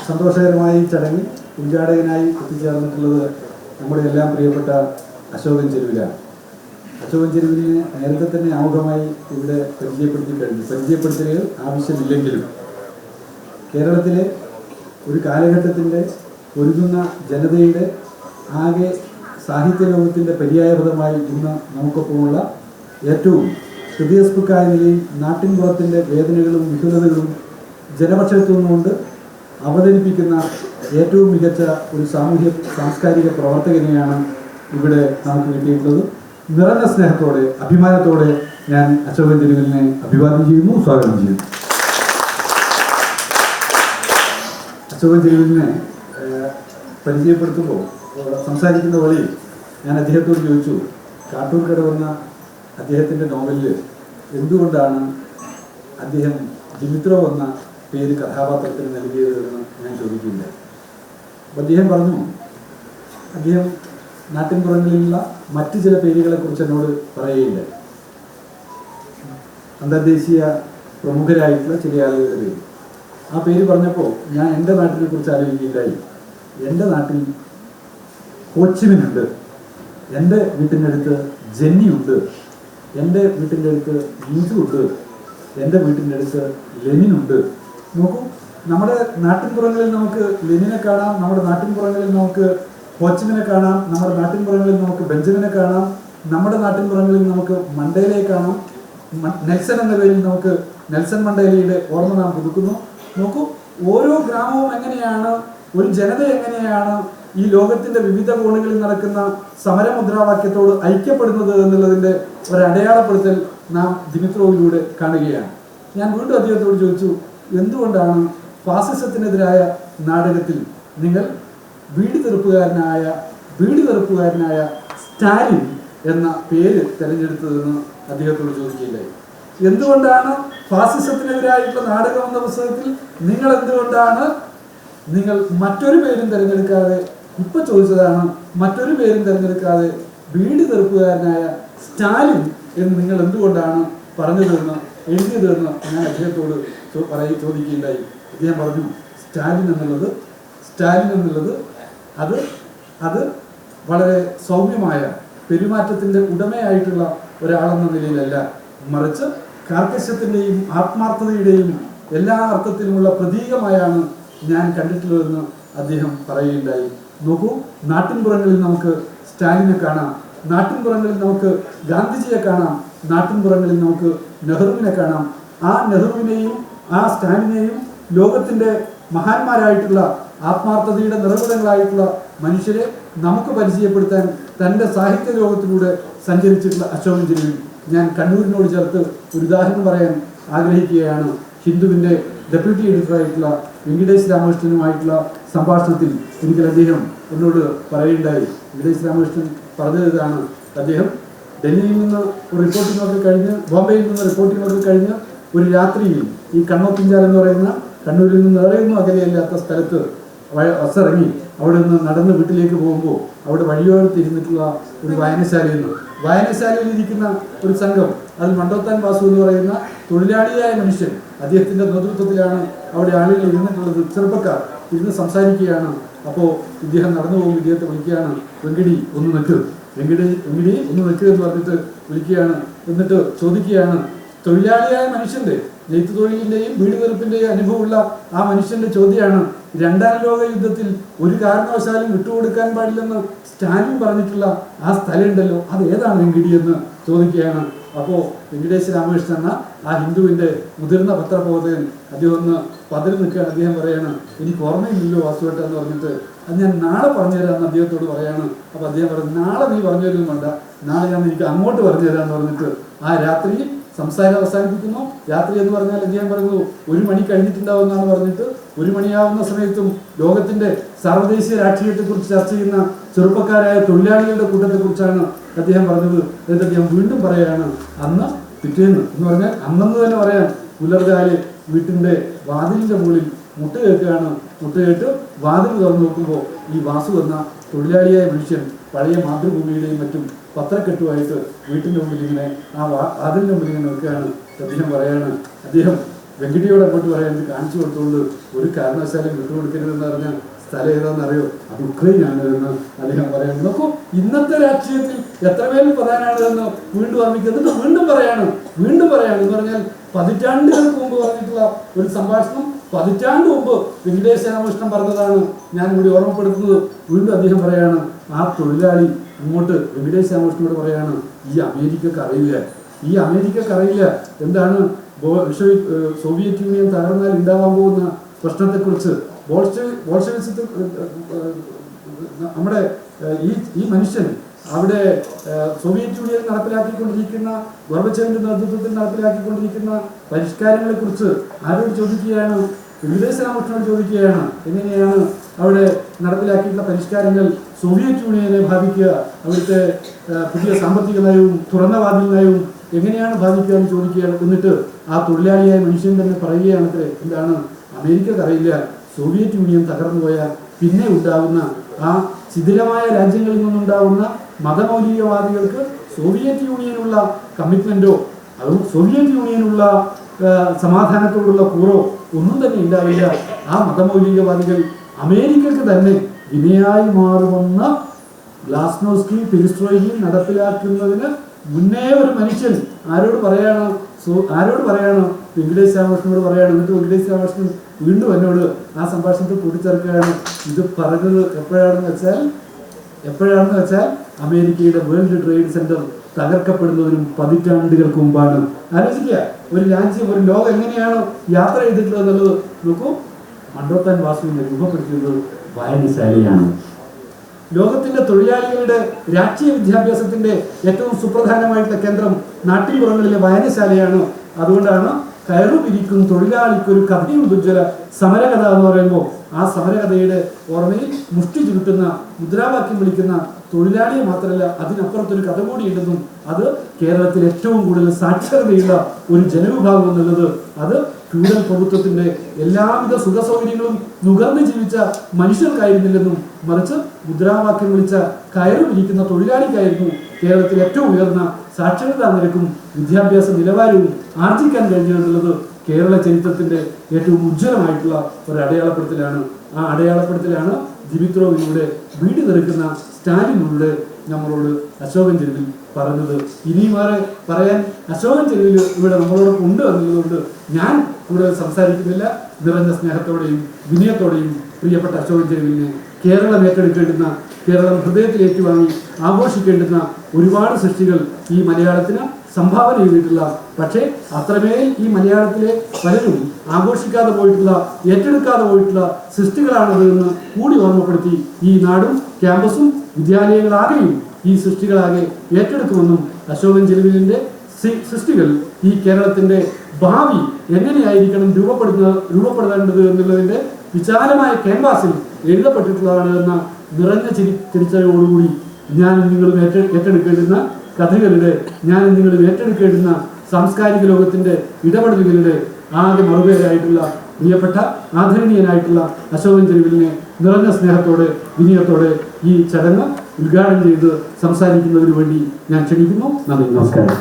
സന്തോഷകരമായി ചടങ്ങിൽ ഉദ്ഘാടകനായി എത്തിച്ചേർന്നിട്ടുള്ളത് നമ്മുടെ എല്ലാം പ്രിയപ്പെട്ട അശോകൻ ചെരുവിലാണ്. അശോകൻ ചെരുവിനെ നേരത്തെ തന്നെ ആമുഖമായി ഇവിടെ പരിചയപ്പെടുത്തി കഴിഞ്ഞു. പരിചയപ്പെടുത്തലുകൾ ആവശ്യമില്ലെങ്കിലും കേരളത്തിലെ ഒരു കാലഘട്ടത്തിൻ്റെ ഒരുങ്ങുന്ന ജനതയുടെ ആകെ സാഹിത്യ ലോകത്തിൻ്റെ പര്യായപദമായി ഇന്ന് നമുക്കൊപ്പമുള്ള ഏറ്റവും ഹൃദയസ്പൃക്കായ നിലയിൽ നാട്ടിൻപുറത്തിൻ്റെ വേദനകളും വിഹുലതകളും ജനപക്ഷത്തു നിന്നുകൊണ്ട് അവതരിപ്പിക്കുന്ന ഏറ്റവും മികച്ച ഒരു സാമൂഹ്യ സാംസ്കാരിക പ്രവർത്തകനെയാണ് ഇവിടെ നമുക്ക് കിട്ടിയിട്ടുള്ളത്. നിറഞ്ഞ സ്നേഹത്തോടെ അഭിമാനത്തോടെ ഞാൻ അശോകൻ ചെരുവിലിനെ അഭിവാദ്യം ചെയ്യുന്നു, സ്വാഗതം ചെയ്യുന്നു. അശോകൻ ചെരുവിലിനെ പരിചയപ്പെടുത്തുമ്പോൾ സംസാരിക്കുന്ന വഴിയിൽ ഞാൻ അദ്ദേഹത്തോട് ചോദിച്ചു, കാട്ടൂർക്കട വന്ന അദ്ദേഹത്തിൻ്റെ നോവലിൽ എന്തുകൊണ്ടാണ് അദ്ദേഹം ദിമിത്രോവ് എന്ന പേര് കഥാപാത്രത്തിന് നൽകിയതെന്ന് ഞാൻ ചോദിക്കുകയുണ്ടായി. അപ്പോൾ അദ്ദേഹം പറഞ്ഞു, അദ്ദേഹം നാട്ടിൻപുറങ്ങളിലുള്ള മറ്റു ചില പേരുകളെക്കുറിച്ച് എന്നോട് പറയുകയുണ്ടായി. അന്തർദേശീയ പ്രമുഖരായിട്ടുള്ള ചില ആളുകളുടെ പേര്. ആ പേര് പറഞ്ഞപ്പോൾ ഞാൻ എൻ്റെ നാട്ടിനെ കുറിച്ച് ആലോചിക്കുകയുണ്ടായി. എൻ്റെ നാട്ടിൽ ഹോച്ചിമിനുണ്ട്, എൻ്റെ വീട്ടിൻ്റെ അടുത്ത് ജെന്നിയുണ്ട്, എൻ്റെ വീട്ടിൻ്റെ അടുത്ത് യൂസുണ്ട്, എൻ്റെ വീട്ടിൻ്റെ അടുത്ത് ലെനിനുണ്ട്. നോക്കൂ, നമ്മുടെ നാട്ടിൻപുറങ്ങളിൽ നമുക്ക് ലെനിനെ കാണാം, നമ്മുടെ നാട്ടിൻപുറങ്ങളിൽ നമുക്ക് ഹോച്ചിമിനെ കാണാം, നമ്മുടെ നാട്ടിൻപുറങ്ങളിൽ നമുക്ക് ബെഞ്ചമിനെ കാണാം, നമ്മുടെ നാട്ടിൻപുറങ്ങളിൽ നമുക്ക് മണ്ടേലയെ കാണാം, നെൽസൺ എന്ന പേരിൽ നമുക്ക് നെൽസൺ മണ്ടേലയുടെ ഓർമ്മ നാം പുതുക്കുന്നു. നോക്കൂ, ഓരോ ഗ്രാമവും എങ്ങനെയാണ്, ഒരു ജനത എങ്ങനെയാണ് ഈ ലോകത്തിന്റെ വിവിധ കോണുകളിൽ നടക്കുന്ന സമരമുദ്രാവാക്യത്തോട് ഐക്യപ്പെടുന്നത് എന്നുള്ളതിൻ്റെ ഒരു അടയാളപ്പെടുത്തൽ നാം ദിമിത്രോവിലൂടെ കാണുകയാണ്. ഞാൻ വീണ്ടും അദ്ദേഹത്തോട് ചോദിച്ചു, എന്തുകൊണ്ടാണ് ഫാസിസത്തിനെതിരായ നാടകത്തിൽ നിങ്ങൾ വീട് തെറുപ്പുകാരനായ സ്റ്റാലിൻ എന്ന പേര് തിരഞ്ഞെടുത്തതെന്ന് അദ്ദേഹത്തോട് ചോദിക്കുകയുണ്ടായി. എന്തുകൊണ്ടാണ് ഫാസിസത്തിനെതിരായിട്ടുള്ള നാടകം എന്ന പുസ്തകത്തിൽ നിങ്ങൾ മറ്റൊരു പേരും തിരഞ്ഞെടുക്കാതെ, ഇപ്പൊ ചോദിച്ചതാണ്, മറ്റൊരു പേരും തിരഞ്ഞെടുക്കാതെ വീട് തെറുപ്പുകാരനായ സ്റ്റാലിൻ എന്ന് നിങ്ങൾ എന്തുകൊണ്ടാണ് പറഞ്ഞതെന്ന് എഴുതിയതെന്ന് ഞാൻ അദ്ദേഹത്തോട് ചോദിക്കുകയുണ്ടായി. അദ്ദേഹം പറഞ്ഞു, സ്റ്റാലിൻ എന്നുള്ളത് അത് വളരെ സൗമ്യമായ പെരുമാറ്റത്തിൻ്റെ ഉടമയായിട്ടുള്ള ഒരാളെന്ന നിലയിലല്ല, മറിച്ച് കാർക്കശ്യത്തിൻ്റെയും ആത്മാർത്ഥതയുടെയും എല്ലാ അർത്ഥത്തിലുമുള്ള പ്രതീകമായാണ് ഞാൻ കണ്ടിട്ടുള്ളതെന്ന് അദ്ദേഹം പറയുകയുണ്ടായി. നോക്കൂ, നാട്ടിൻപുറങ്ങളിൽ നമുക്ക് സ്റ്റാലിനെ കാണാം, നാട്ടിൻപുറങ്ങളിൽ നമുക്ക് ഗാന്ധിജിയെ കാണാം, നാട്ടിൻപുറങ്ങളിൽ നമുക്ക് നെഹ്റുവിനെ കാണാം. ആ നെഹ്റുവിനെയും ആ സ്റ്റാലിനെയും ലോകത്തിൻ്റെ മഹാന്മാരായിട്ടുള്ള ആത്മാർത്ഥതയുടെ നിറകുടങ്ങളായിട്ടുള്ള മനുഷ്യരെ നമുക്ക് പരിചയപ്പെടുത്താൻ തൻ്റെ സാഹിത്യ ലോകത്തിലൂടെ സഞ്ചരിച്ചിട്ടുള്ള അശോകൻ ചെരുവിൽ ഞാൻ കണ്ണൂരിനോട് ചേർത്ത് ഒരു ഉദാഹരണം പറയാൻ ആഗ്രഹിക്കുകയാണ്. ഹിന്ദുവിൻ്റെ ഡെപ്യൂട്ടി എഡിറ്ററായിട്ടുള്ള വെങ്കിടേഷ് രാമകൃഷ്ണനുമായിട്ടുള്ള സംഭാഷണത്തിൽ ഒരിക്കൽ അദ്ദേഹം എന്നോട് പറയുണ്ടായി. വെങ്കിടേഷ് രാമകൃഷ്ണൻ പറഞ്ഞതാണ്, അദ്ദേഹം ഡൽഹിയിൽ നിന്ന് റിപ്പോർട്ടിങ്ങൊക്കെ കഴിഞ്ഞ്, ബോംബെയിൽ നിന്ന് റിപ്പോർട്ടിങ്ങൊക്കെ കഴിഞ്ഞ് ഒരു രാത്രിയിൽ ഈ കണ്ണോത്തിഞ്ചാൽ എന്ന് പറയുന്ന കണ്ണൂരിൽ നിന്ന് ഏറെയൊന്നും അകലെയല്ലാത്ത സ്ഥലത്ത് ബസ്സിറങ്ങി അവിടെ നിന്ന് നടന്ന് വീട്ടിലേക്ക് പോകുമ്പോൾ അവിടെ വഴിയോരത്തിരുന്നിട്ടുള്ള ഒരു വായനശാലയിൽ ഇരിക്കുന്ന ഒരു സംഘം, അതിൽ മണ്ടോത്താൻ വാസു എന്ന് പറയുന്ന തൊഴിലാളിയായ മനുഷ്യൻ, അദ്ദേഹത്തിൻ്റെ നേതൃത്വത്തിലാണ് അവിടെ ആളുകൾ ഇരുന്നിട്ടുള്ളത്. ചെറുപ്പക്കാർ ഇരുന്ന് സംസാരിക്കുകയാണ്. അപ്പോൾ ഇദ്ദേഹം നടന്നു പോകുമ്പോൾ ഇദ്ദേഹത്തെ വിളിക്കുകയാണ്, വെങ്കിടി ഒന്ന് നിൽക്ക് എന്ന് പറഞ്ഞിട്ട് വിളിക്കുകയാണ്. എന്നിട്ട് ചോദിക്കുകയാണ്, തൊഴിലാളിയായ മനുഷ്യൻ്റെ, നെയ്ത്ത് തൊഴിലിൻ്റെയും വീട് വെറുപ്പിൻ്റെയും അനുഭവമുള്ള ആ മനുഷ്യൻ്റെ ചോദ്യമാണ്, രണ്ടാം ലോക യുദ്ധത്തിൽ ഒരു കാരണവശാലും വിട്ടുകൊടുക്കാൻ പാടില്ലെന്ന് സ്റ്റാലിൻ പറഞ്ഞിട്ടുള്ള ആ സ്ഥലം ഉണ്ടല്ലോ, അത് ഏതാണ് വെങ്കിടി എന്ന് ചോദിക്കുകയാണ്. അപ്പോൾ വെങ്കിടേഷ് രാമകൃഷ്ണൻ എന്ന ആ ഹിന്ദുവിൻ്റെ മുതിർന്ന പത്രപ്രവർത്തകൻ അദ്ദേഹം ഒന്ന് പതിൽ നിൽക്കുകയാണ്. അദ്ദേഹം പറയാണ്, എനിക്ക് ഓർമ്മയില്ലല്ലോ വാസുവേട്ട എന്ന് പറഞ്ഞിട്ട്, അത് ഞാൻ നാളെ പറഞ്ഞുതരാമെന്ന് അദ്ദേഹത്തോട് പറയാണ്. അപ്പോൾ അദ്ദേഹം പറഞ്ഞു, നാളെ നീ പറഞ്ഞു തരുന്നു വേണ്ട, നാളെ ഞാൻ എനിക്ക് അങ്ങോട്ട് പറഞ്ഞു തരാമെന്ന് പറഞ്ഞിട്ട് ആ രാത്രി സംസാരം അവസാനിപ്പിക്കുന്നു. രാത്രി എന്ന് പറഞ്ഞാൽ അദ്ദേഹം പറഞ്ഞു 1 മണി കഴിഞ്ഞിട്ടുണ്ടാവും എന്നാണ് പറഞ്ഞിട്ട്, 1 മണിയാവുന്ന സമയത്തും ലോകത്തിൻ്റെ സാർവദേശീയ രാഷ്ട്രീയത്തെക്കുറിച്ച് ചർച്ച ചെയ്യുന്ന ചെറുപ്പക്കാരായ തൊഴിലാളികളുടെ കൂട്ടത്തെക്കുറിച്ചാണ് അദ്ദേഹം പറഞ്ഞത്. എന്നിട്ട് അദ്ദേഹം വീണ്ടും പറയുകയാണ്, അന്ന് പിറ്റേന്ന് എന്ന് പറഞ്ഞാൽ അന്നെന്ന് തന്നെ പറയാം, പുലർകാല് വീട്ടിൻ്റെ വാതിലിൻ്റെ മുകളിൽ മുട്ട കേട്ട് വാതിൽ തുറന്നു നോക്കുമ്പോൾ ഈ വാസു എന്ന തൊഴിലാളിയായ മനുഷ്യൻ പഴയ മാതൃഭൂമിയുടെയും മറ്റും പത്രക്കെട്ടുമായിട്ട് വീട്ടിൻ്റെ മുമ്പിൽ ഇങ്ങനെ അതിൻ്റെ മുമ്പിൽ ഇങ്ങനെ നിൽക്കുകയാണ്. അദ്ദേഹം പറയാണ്, അദ്ദേഹം വെങ്കിടിയോട് അങ്ങോട്ട് പറയാൻ കാണിച്ചു കൊടുത്തുകൊണ്ട് ഒരു കാരണവശാലും വിട്ടുകൊടുക്കരുതെന്ന് പറഞ്ഞ സ്ഥലം ഏതാണെന്നറിയോ, അത് ഉക്രൈനാണ് എന്ന് അദ്ദേഹം പറയുന്നത്. നോക്കൂ, ഇന്നത്തെ രാഷ്ട്രീയത്തിൽ എത്രമേൽ പ്രധാനമാണ് എന്ന് വീണ്ടും ഓർമ്മിക്കുന്നത്, വീണ്ടും പറയാണ് എന്ന് പറഞ്ഞാൽ പതിറ്റാണ്ടുകൾക്ക് മുമ്പ് പറഞ്ഞിട്ടുള്ള ഒരു സംഭാഷണം പതിറ്റാണ്ട് മുമ്പ് വെങ്കടേശ രാമകൃഷ്ണൻ പറഞ്ഞതാണ് ഞാൻ കൂടി ഓർമ്മപ്പെടുത്തുന്നത്. വീണ്ടും അദ്ദേഹം പറയാണ്, ആ തൊഴിലാളി ഇങ്ങോട്ട് വെങ്കടേശ രാമകൃഷ്ണനോട് പറയാണ്, ഈ അമേരിക്കക്ക് അറിയില്ല എന്താണ് സോവിയറ്റ് യൂണിയൻ തകർന്നാൽ ഉണ്ടാവാൻ പോകുന്ന പ്രശ്നത്തെക്കുറിച്ച്. ബോൾഷെവിസത്തിൽ നമ്മുടെ ഈ മനുഷ്യൻ അവിടെ സോവിയറ്റ് യൂണിയൻ നടപ്പിലാക്കിക്കൊണ്ടിരിക്കുന്ന, ഗോർബച്ചേവിന്റെ നേതൃത്വത്തിൽ നടപ്പിലാക്കിക്കൊണ്ടിരിക്കുന്ന പരിഷ്കാരങ്ങളെ കുറിച്ച് ആരോട് ചോദിക്കുകയാണ്? വെങ്കടേശ രാമകൃഷ്ണനോട് ചോദിക്കുകയാണ്. എങ്ങനെയാണ് അവിടെ നടപ്പിലാക്കിയിട്ടുള്ള പരിഷ്കാരങ്ങൾ സോവിയറ്റ് യൂണിയനെ ബാധിക്കുക, അവിടുത്തെ പുതിയ സാമ്പത്തിക നയവും തുറന്ന വാതിൽ നയവും എങ്ങനെയാണ് ബാധിക്കുക എന്ന് ചോദിക്കുകയാണ്. എന്നിട്ട് ആ തൊഴിലാളിയായ മനുഷ്യൻ തന്നെ പറയുകയാണ്, എന്താണ്, അമേരിക്കക്ക് അറിയില്ല, സോവിയറ്റ് യൂണിയൻ തകർന്നു പോയാൽ പിന്നെ ഉണ്ടാകുന്ന ആ ശിഥിലമായ രാജ്യങ്ങളിൽ നിന്നുണ്ടാകുന്ന മതമൗലികവാദികൾക്ക് സോവിയറ്റ് യൂണിയനുള്ള കമ്മിറ്റ്മെന്റോ അതും സോവിയറ്റ് യൂണിയനുള്ള സമാധാനത്തോടുള്ള കൂറോ ഒന്നും തന്നെ ഉണ്ടാവില്ല. ആ മതമൗലികവാദികൾ അമേരിക്കക്ക് തന്നെ വിനയായി മാറുമെന്ന് ഗ്ലാസ്നോസ്കി പെരിസ്ട്രോയിക്കി നടപ്പിലാക്കുന്നതിന് മുന്നേ ഒരു മനുഷ്യൻ ആരോട് പറയാണ്? വെങ്കടേശ രാമകൃഷ്ണനോട് പറയാണ്. എന്നിട്ട് വെങ്കടേശ രാമകൃഷ്ണൻ വീണ്ടും എന്നോട് ആ സംഭാഷണത്തിൽ കൂട്ടിച്ചേർക്കുകയാണ്. ഇത് പറഞ്ഞത് എപ്പോഴാണെന്ന് വെച്ചാൽ അമേരിക്കയുടെ വേൾഡ് ട്രേഡ് സെന്റർ തകർക്കപ്പെടുന്നതിനും പതിറ്റാണ്ടുകൾക്ക് മുമ്പാണ്. ആലോചിക്കുക, ഒരു രാജ്യം, ഒരു ലോകം എങ്ങനെയാണ് യാത്ര ചെയ്തിട്ടുള്ളത് എന്നുള്ളത് നോക്കൂ. മണ്ടോത്താൻ വാസുവിനെ രൂപപ്പെടുത്തിയത് വായനശാലയാണ്. ലോകത്തിന്റെ തൊഴിലാളികളുടെ രാഷ്ട്രീയ വിദ്യാഭ്യാസത്തിന്റെ ഏറ്റവും സുപ്രധാനമായിട്ടുള്ള കേന്ദ്രം നാട്ടിൻപുറങ്ങളിലെ വായനശാലയാണ്. അതുകൊണ്ടാണ് കയറു പിരിക്കും തൊഴിലാളിക്കൊരു കഥയും ദുജ്വല സമരകഥ എന്ന് പറയുമ്പോൾ ആ സമരകഥയുടെ ഓർമ്മയിൽ മുഷ്ടി ചുരുട്ടുന്ന, മുദ്രാവാക്യം വിളിക്കുന്ന തൊഴിലാളിയെ മാത്രമല്ല അതിനപ്പുറത്തൊരു കഥ കൂടി ഉണ്ടെന്നും അത് കേരളത്തിൽ ഏറ്റവും കൂടുതൽ സാക്ഷരതയുള്ള ഒരു ജനവിഭാഗം എന്നുള്ളത് അത് ഫ്യൂഡൽ പ്രഭുത്വത്തിന്റെ എല്ലാവിധ സുഖ സൗകര്യങ്ങളും നുകർന്ന് ജീവിച്ച മനുഷ്യർക്കായിരുന്നില്ലെന്നും മറിച്ച് മുദ്രാവാക്യം വിളിച്ച കയറു പിരിക്കുന്ന തൊഴിലാളിക്കായിരുന്നു കേരളത്തിൽ ഏറ്റവും ഉയർന്ന സാക്ഷരതാ നിരക്കും വിദ്യാഭ്യാസ നിലവാരവും ആർജിക്കാൻ കഴിഞ്ഞതെന്നുള്ളത് കേരള ചരിത്രത്തിന്റെ ഏറ്റവും ഉജ്ജ്വലമായിട്ടുള്ള ഒരു അടയാളപ്പെടുത്തലാണ്. ആ അടയാളപ്പെടുത്തലാണ് ദിമിത്രോവിലൂടെ വീട് തെറുക്കുന്ന സ്റ്റാലിനിലൂടെ നമ്മളോട് അശോകൻ ചെരുവിൽ പറഞ്ഞത്. ഇനിയുമാറെ പറയാൻ അശോകൻ ചെരുവിൽ ഇവിടെ നമ്മളോടൊപ്പം ഉണ്ട് എന്നുള്ളതുകൊണ്ട് ഞാൻ കൂടുതൽ സംസാരിക്കുന്നില്ല. നിറഞ്ഞ സ്നേഹത്തോടെയും വിനയത്തോടെയും പ്രിയപ്പെട്ട അശോകൻ ചെരുവിലിനെ കേരളം ഏറ്റെടുക്കേണ്ടുന്ന, കേരളം ഹൃദയത്തിൽ ഏറ്റുവാങ്ങി ആഘോഷിക്കേണ്ടുന്ന ഒരുപാട് സൃഷ്ടികൾ ഈ മലയാളത്തിന് സംഭാവന ചെയ്തിട്ടുള്ള, പക്ഷേ അത്രമേൽ ഈ മലയാളത്തിലെ പലരും ആഘോഷിക്കാതെ പോയിട്ടുള്ള, ഏറ്റെടുക്കാതെ പോയിട്ടുള്ള സൃഷ്ടികളാണത് എന്ന് കൂടി ഓർമ്മപ്പെടുത്തി ഈ നാടും ക്യാമ്പസും വിദ്യാലയങ്ങളാകെയും ഈ സൃഷ്ടികളാകെ ഏറ്റെടുക്കുമെന്നും അശോകൻ ചെരുവിലിന്റെ സൃഷ്ടികൾ ഈ കേരളത്തിന്റെ ഭാവി എങ്ങനെയായിരിക്കണം രൂപപ്പെടുത്തേണ്ടത് എന്നുള്ളതിന്റെ വിശാലമായ ക്യാൻവാസിൽ എഴുതപ്പെട്ടിട്ടുള്ളതാണ് എന്ന നിറഞ്ഞ തിരിച്ചറിവോടുകൂടി ഞാൻ നിങ്ങളും ഏറ്റെടുക്കേണ്ടുന്ന കഥകളുടെ, ഞാൻ നിങ്ങളിൽ ഏറ്റെടുക്കേണ്ടുന്ന സാംസ്കാരിക ലോകത്തിന്റെ ഇടപെടലുകളുടെ ആകെ മറുപേരായിട്ടുള്ള പ്രിയപ്പെട്ട ആദരണീയനായിട്ടുള്ള അശോകൻ ചെരുവിലിനെ നിറഞ്ഞ സ്നേഹത്തോടെ വിനയത്തോടെ ഈ ചടങ്ങ് ഉദ്ഘാടനം ചെയ്ത് സംസാരിക്കുന്നതിന് വേണ്ടി ഞാൻ ക്ഷണിക്കുന്നു. നന്ദി, നമസ്കാരം.